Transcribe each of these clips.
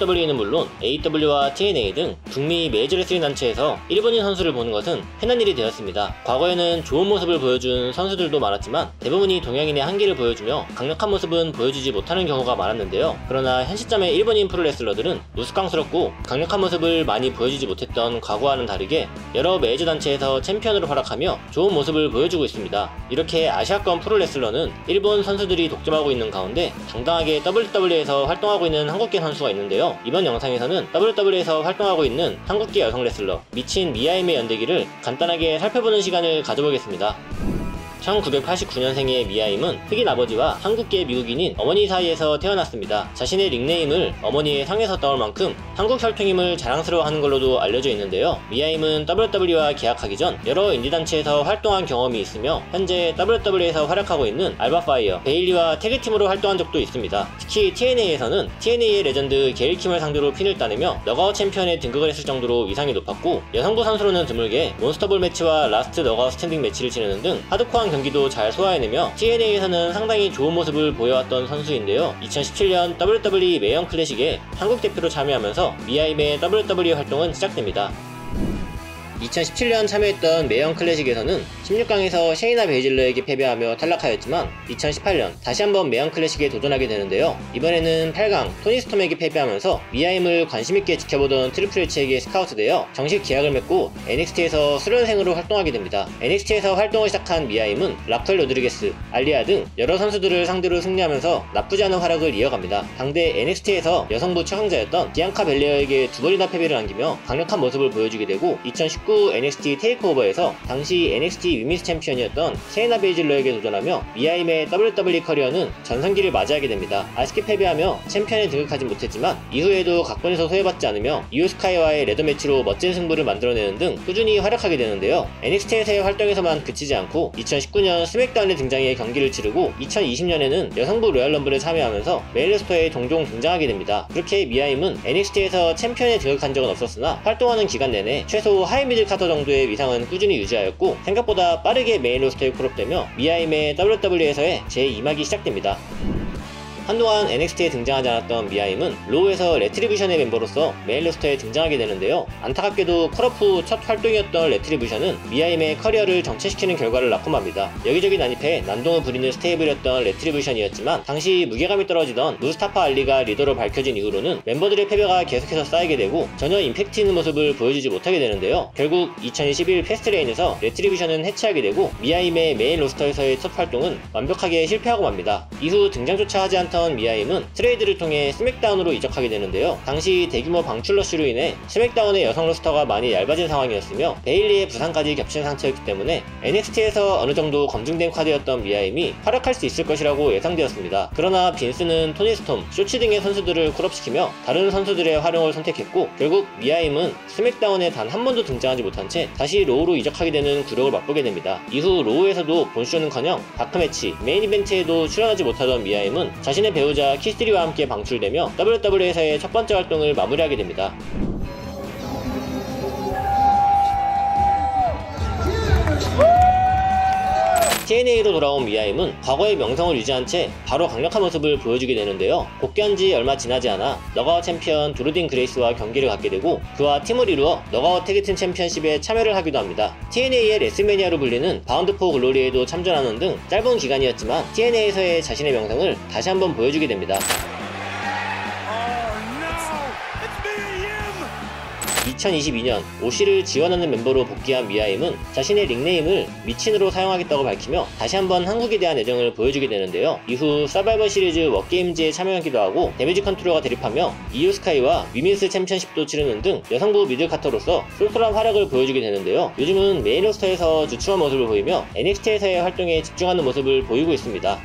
WWE는 물론 AW와 TNA 등 북미 메이저 레슬링 단체에서 일본인 선수를 보는 것은 흔한 일이 되었습니다. 과거에는 좋은 모습을 보여준 선수들도 많았지만 대부분이 동양인의 한계를 보여주며 강력한 모습은 보여주지 못하는 경우가 많았는데요. 그러나 현 시점의 일본인 프로레슬러들은 우스꽝스럽고 강력한 모습을 많이 보여주지 못했던 과거와는 다르게 여러 메이저 단체에서 챔피언으로 활약하며 좋은 모습을 보여주고 있습니다. 이렇게 아시아권 프로레슬러는 일본 선수들이 독점하고 있는 가운데 당당하게 WWE에서 활동하고 있는 한국계 선수가 있는데요. 이번 영상에서는 WWE에서 활동하고 있는 한국계 여성 레슬러 미친 미아임의 연대기를 간단하게 살펴보는 시간을 가져보겠습니다. 1989년생의 미아임은 흑인 아버지와 한국계 미국인인 어머니 사이에서 태어났습니다. 자신의 닉네임을 어머니의 상에서 따올 만큼 한국 혈통임을 자랑스러워하는 걸로도 알려져 있는데요. 미아임은 WWE와 계약하기 전 여러 인디단체에서 활동한 경험이 있으며 현재 WWE에서 활약하고 있는 알바파이어, 베일리와 태그팀으로 활동한 적도 있습니다. 특히 TNA에서는 TNA의 레전드 게일 킴을 상대로 핀을 따내며 너가웃 챔피언에 등극을 했을 정도로 위상이 높았고 여성부 선수로는 드물게 몬스터볼 매치와 라스트 너가웃 스탠딩 매치를 치르는 등 하드코어한 경기도 잘 소화해내며 TNA에서는 상당히 좋은 모습을 보여왔던 선수인데요. 2017년 WWE 매형 클래식에 한국 대표로 참여하면서 미아임의 WWE 활동은 시작됩니다. 2017년 참여했던 매형 클래식에서는 16강에서 셰이나 베이즐러에게 패배하며 탈락하였지만 2018년 다시 한번 매형 클래식에 도전하게 되는데요. 이번에는 8강 토니 스톰에게 패배하면서 미아임을 관심있게 지켜보던 트리플 H에게 스카우트되어 정식 계약을 맺고 NXT에서 수련생으로 활동하게 됩니다. NXT에서 활동을 시작한 미아임은 라펠 로드리게스, 알리아 등 여러 선수들을 상대로 승리하면서 나쁘지 않은 활약을 이어갑니다. 당대 NXT에서 여성부 최강자였던 비앙카 벨레어에게 두 번이나 패배를 안기며 강력한 모습을 보여주게 되고 2019 NXT 테이크오버에서 당시 NXT 위미스 챔피언이었던 셰이나 베이즐러에게 도전하며 미아임의 WWE 커리어는 전성기를 맞이하게 됩니다. 아쉽게 패배하며 챔피언에 등극하지 못했지만 이후에도 각본에서 소외받지 않으며 이오 스카이와의 레더 매치로 멋진 승부를 만들어내는 등 꾸준히 활약하게 되는데요. NXT에서의 활동에서만 그치지 않고 2019년 스맥다운에 등장해 경기를 치르고 2020년에는 여성부 로얄럼블에 참여하면서 메인 로스터에 종종 등장하게 됩니다. 그렇게 미아임은 NXT에서 챔피언에 등극한 적은 없었으나 활동하는 기간 내내 최소 하이미들 카터 정도의 위상은 꾸준히 유지하였고 생각보다 빠르게 메인 로스터에 콜업되며 미아임의 WWE에서의 제2막이 시작됩니다. 한동안 NXT에 등장하지 않았던 미아임은 로우에서 레트리뷰션의 멤버로서 메인 로스터에 등장하게 되는데요. 안타깝게도 컬업 후 첫 활동이었던 레트리뷰션은 미아임의 커리어를 정체시키는 결과를 낳고 맙니다. 여기저기 난입해 난동을 부리는 스테이블이었던 레트리뷰션이었지만 당시 무게감이 떨어지던 무스타파 알리가 리더로 밝혀진 이후로는 멤버들의 패배가 계속해서 쌓이게 되고 전혀 임팩트 있는 모습을 보여주지 못하게 되는데요. 결국 2021 패스트레인에서 레트리뷰션은 해체하게 되고 미아임의 메인 로스터에서의 첫 활동은 완벽하게 실패하고 맙니다. 이후 등장조차 하지 않던 미아임은 트레이드를 통해 스맥다운으로 이적하게 되는데요. 당시 대규모 방출 러쉬로 인해 스맥다운의 여성 로스터가 많이 얇아진 상황이었으며 베일리의 부상까지 겹친 상태였기 때문에 NXT에서 어느 정도 검증된 카드였던 미아임이 활약할 수 있을 것이라고 예상되었습니다. 그러나 빈스는 토니 스톰, 쇼치 등의 선수들을 콜업시키며 다른 선수들의 활용을 선택했고 결국 미아임은 스맥다운에 단 한 번도 등장하지 못한 채 다시 로우로 이적하게 되는 굴욕을 맛보게 됩니다. 이후 로우에서도 본쇼는커녕 다크매치, 메인 이벤트에도 출연하지 못하던 미아임은 자신의 배우자 키스리와 함께 방출되며 WWE에서의 첫 번째 활동을 마무리하게 됩니다. TNA로 돌아온 미아임은 과거의 명성을 유지한 채 바로 강력한 모습을 보여주게 되는데요. 복귀한 지 얼마 지나지 않아 너가웃 챔피언 조르딘 그레이스와 경기를 갖게 되고 그와 팀을 이루어 너가웃 태그팀 챔피언십에 참여를 하기도 합니다. TNA의 레슬매니아로 불리는 바운드 포 글로리에도 참전하는 등 짧은 기간이었지만 TNA에서의 자신의 명성을 다시 한번 보여주게 됩니다. 2022년 오시를 지원하는 멤버로 복귀한 미아임은 자신의 닉네임을 미친으로 사용하겠다고 밝히며 다시 한번 한국에 대한 애정을 보여주게 되는데요. 이후 서바이벌 시리즈 워게임즈에 참여하기도 하고 데미지 컨트롤과 대립하며 이오 스카이와 위민스 챔피언십도 치르는 등 여성부 미들카터로서 쏠쏠한 활약을 보여주게 되는데요. 요즘은 메인 로스터에서 주춤한 모습을 보이며 NXT에서의 활동에 집중하는 모습을 보이고 있습니다.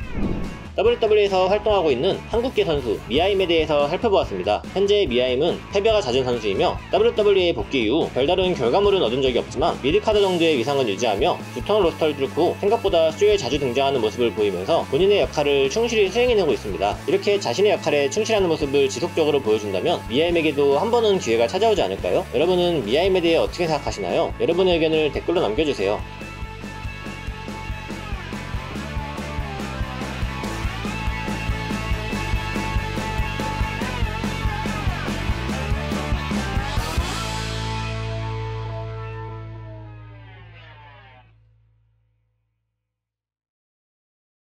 WWE에서 활동하고 있는 한국계 선수 미아임에 대해서 살펴보았습니다. 현재 미아임은 패배가 잦은 선수이며 WWE 복귀 이후 별다른 결과물은 얻은 적이 없지만 미드카드 정도의 위상을 유지하며 두터운 로스터를 뚫고 생각보다 쇼에 자주 등장하는 모습을 보이면서 본인의 역할을 충실히 수행해내고 있습니다. 이렇게 자신의 역할에 충실하는 모습을 지속적으로 보여준다면 미아임에게도 한 번은 기회가 찾아오지 않을까요? 여러분은 미아임에 대해 어떻게 생각하시나요? 여러분의 의견을 댓글로 남겨주세요.